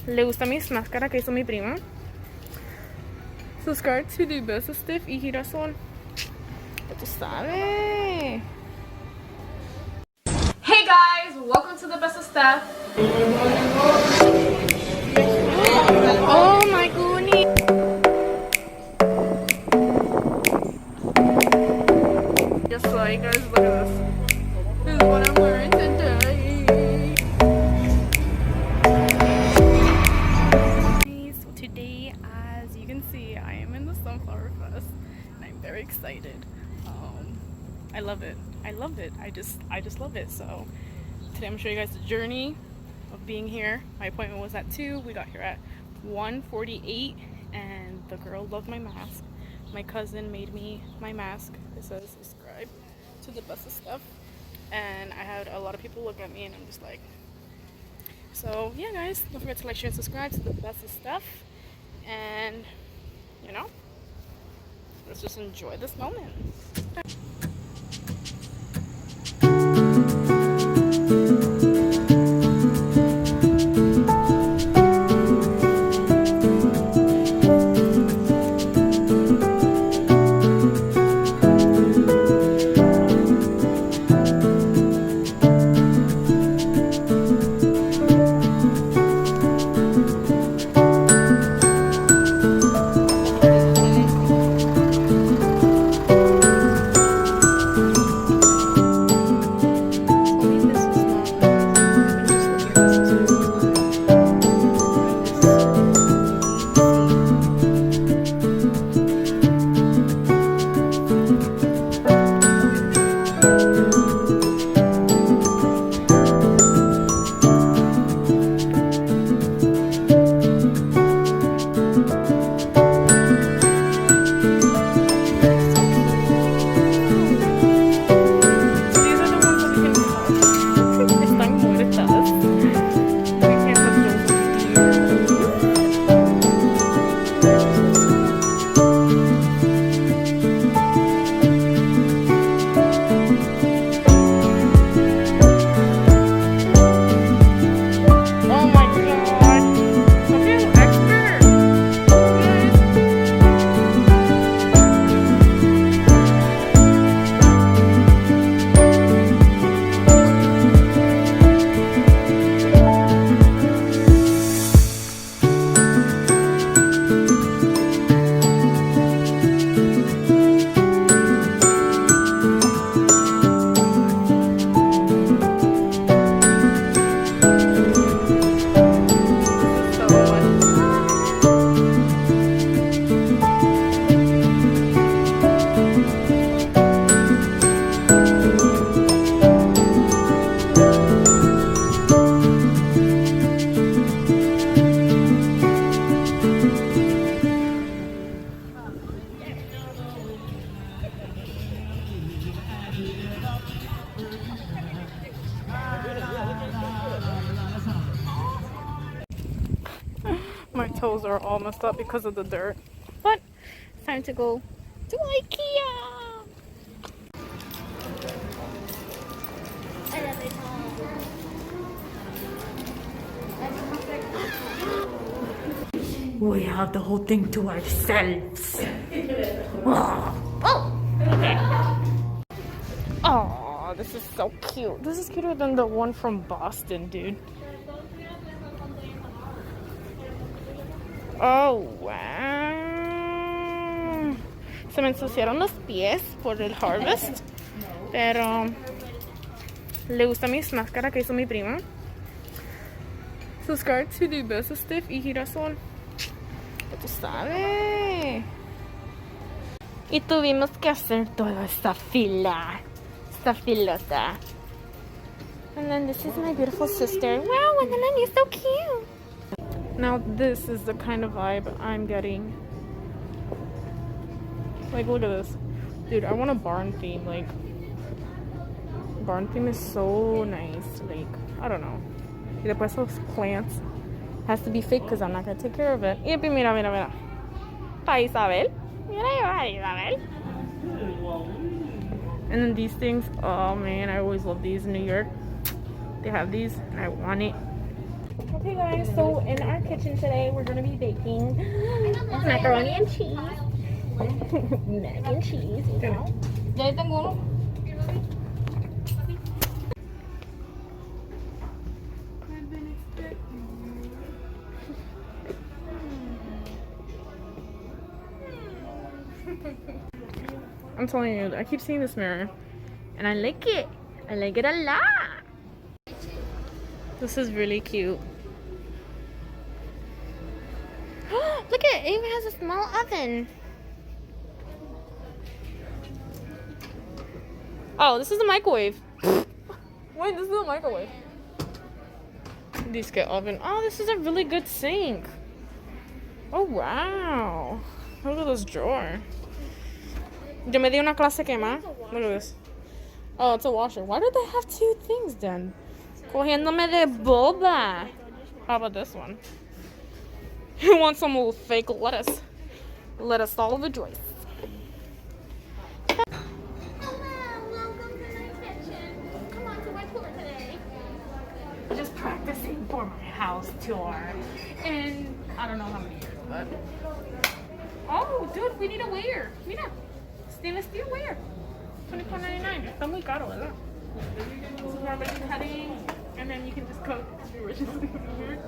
le gusta mis máscaras que hizo mi prima. Subscribe to the Beso Stiff y Girasol. Ya tú sabes. Hey guys, welcome to the Beso Stuff. Oh my goodness. Just like guys, look at this. This is what I'm wearing today. So today, as you can see, I am in the Sunflower Fest, and I'm very excited. I love it. I love it. I just love it. So today I'm gonna show you guys the journey of being here. My appointment was at 2. We got here at 1:48, and the girl loved my mask. My cousin made me my mask. It says subscribe to the Beso Stuff, and I had a lot of people look at me, and I'm just like, so yeah guys, don't forget to like, share, and subscribe to the Beso Stuff, and you know, let's just enjoy this moment. My toes are all messed up because of the dirt. But it's time to go to Ikea. We have the whole thing to ourselves. Oh, okay. Oh, this is so cute. This is cuter than the one from Boston, dude. Oh, wow. Se me ensuciaron los pies por el harvest, pero le gusta mis máscaras que hizo mi prima. Subscribe to the Beso Stiff y Girasol. Ya tú sabes. Y tuvimos que hacer toda esta fila. Esta filota. And then this is my beautiful sister. Wow, and then you're so cute. Now this is the kind of vibe I'm getting. Like, look at this. Dude, I want a barn theme. Like, barn theme is so nice. Like, I don't know. Y después those plants has to be fake because I'm not going to take care of it. Y mira, mira, mira. Pa Isabel. Mira, Isabel. And then these things. Oh, man. I always love these in New York. They have these and I want it. Okay guys, so in our kitchen today we're gonna be baking macaroni and cheese. Mac and cheese, you know. Ya tengo uno. I'm telling you, I keep seeing this mirror and I like it. I like it a lot. This is really cute. Look at it, it even has a small oven. Oh, this is a microwave. Wait, this is a microwave. Disque oven. Oh, this is a really good sink. Oh, wow. Look at this drawer. Yo me di una clase quema. Look at this. Oh, it's a washer. Why do they have two things then? Cogiéndome de boba. How about this one? Who wants some little fake lettuce? Lettuce all over Joyce. Just practicing for my house tour. And I don't know how many years, but. Oh, dude, we need a weir. Mira. Stainless steel weir. $24.99. Está muy caro, ¿verdad? This is our bacon cutting. And then you can just cook the original weir.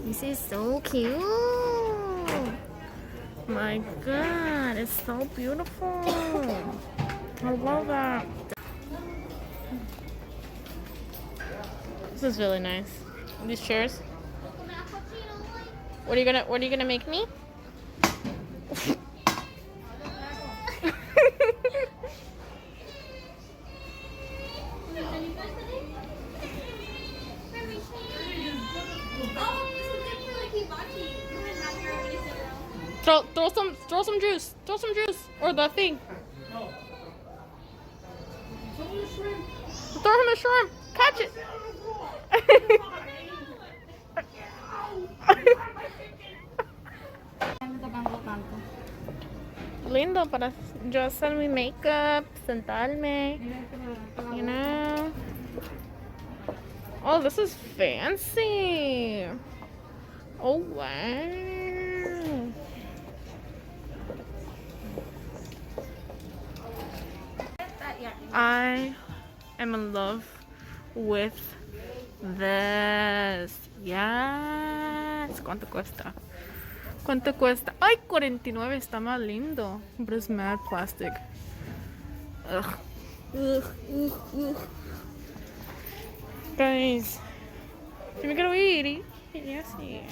This is so cute. My God, it's so beautiful. I love that. This is really nice. These chairs. What are you gonna make me? Throw some juice. Throw some juice. Or the thing. Throw him a shrimp. Catch it. Lindo para yo hacer mi makeup, sentarme, you know. Oh, this is fancy. Oh, wow. I am in love with this. Yes. ¿Cuánto cuesta? ¿Cuánto cuesta? Ay, 49, está más lindo. But it's mad plastic. Ugh. Ugh, ugh, ugh. Guys, yo me quiero ir y así.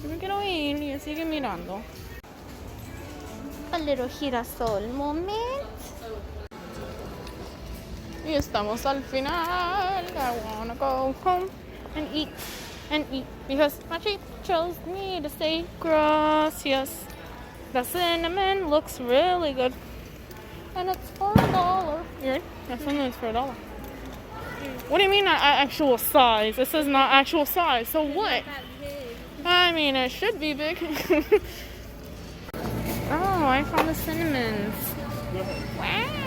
Yo me quiero ir y sigue mirando. A little girasol moment. Y estamos al final. I wanna go home and eat. Because Machi chose me to say gracias. The cinnamon looks really good. And it's $4. Here, that cinnamon is $4. What do you mean not actual size? This is not actual size, so what? I mean, it should be big. Oh, I found the cinnamons. Wow.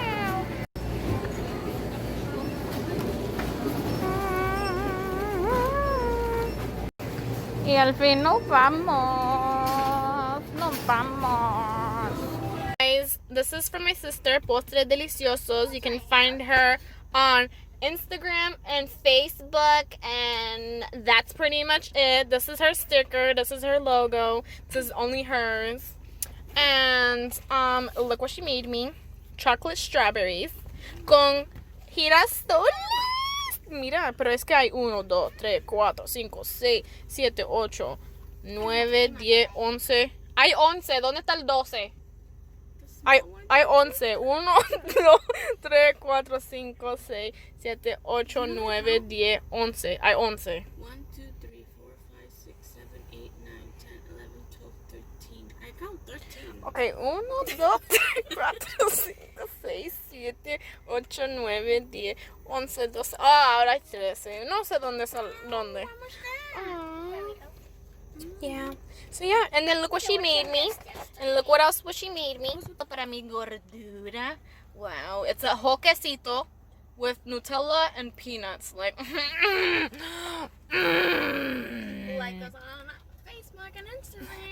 Y al fin nos vamos. Guys, this is for my sister, Postres Deliciosos. You can find her on Instagram and Facebook, and that's pretty much it. This is her sticker. This is her logo. This is only hers. And look what she made me. Chocolate strawberries con girasoles. Mira, pero es que hay 1, 2, 3, 4, 5, 6, 7, 8, 9, 10, 11. Hay 11. ¿Dónde está el 12? Hay 11. 1, 2, 3, 4, 5, 6, 7, 8, 9, 10, 11. Hay 11. 1, 2, 3, 4, 5, 6, 7, 8, 9, 10, 11, 12, 13. I count 13. Ok, 1, 2, 3, 4, 5, 6, 7, 8, 9, 10, 11, 12. Ah, ahora hay 13. No sé dónde es dónde. Yeah. So yeah, and then look what she made me. And look what else she made me. Para mi gordura. Wow, it's a whole quesito. with Nutella and peanuts. Like, Like us on Facebook and Instagram.